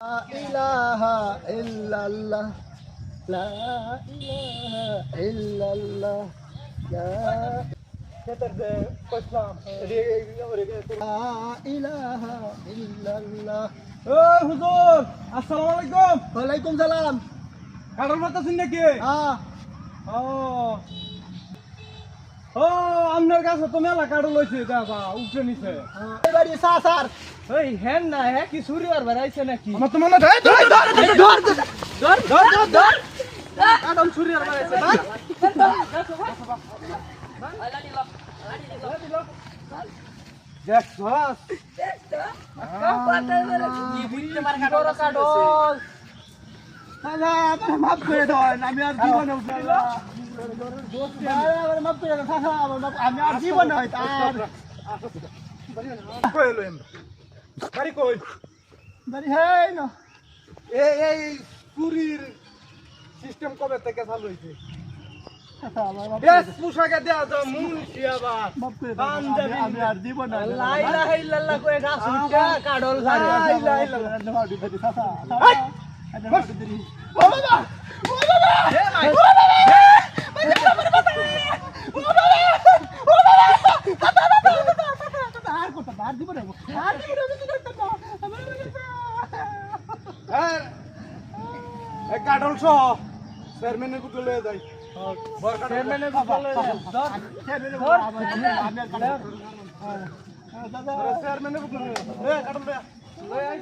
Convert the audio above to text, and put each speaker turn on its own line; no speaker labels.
লা ইলাহা ইল্লাল্লাহ লা ইলাহা ইল্লাল্লাহ লা ইলাহা ইল্লাল্লাহ।
হুজুর আসসালামু আলাইকুম।
ওয়ালাইকুম সালাম।
কাটল মারতেছেন নাকি?
হ্যাঁ
ও ও আপনার কাছে তো মেলা কাটল হয়েছে দাদা উঠে নিছে।
এবারে সাসার
ওই হ্যান না হ্যাঁ কি চুরি আর বেড়াইছে নাকি?
আমার তো মনে হয় ধর ধর ধর ধর ধর ধর
কাটল চুরি আর বেড়াইছে দেখ বাস
কাটল দাদা আমার মাফ করে দেন, আমি আর জীবনে উঠলাম না। আমার মাফ করে দেন দাদা, আমি আর জীবনে হয় তার
কই এলো এমন বাড়ি কই?
বাড়ি হেই না
এই চুরির সিস্টেম কবে থেকে চালু হয়েছে?
আমার মাফ
বেশ পোশাকে দেয়া যাও মুন্সি আবার
মাফ করে দেন, আমি আর জীবনে হয় না।
লা ইলাহা ইল্লাল্লাহ কয়ে গাছ উঠা কাটল ঝাড়ে।
লা ইলাহা ইল্লাল্লাহ। ও বাবা ও বাবা আর জীবনে আর
এই কাটল সহ চেয়ারম্যানের কুটে লয়ে যাই। চেয়ারম্যানের কুটে লয়ে যাই। চেয়ারম্যানের কুটে লয়ে যাই। কাটল লয়ে আই।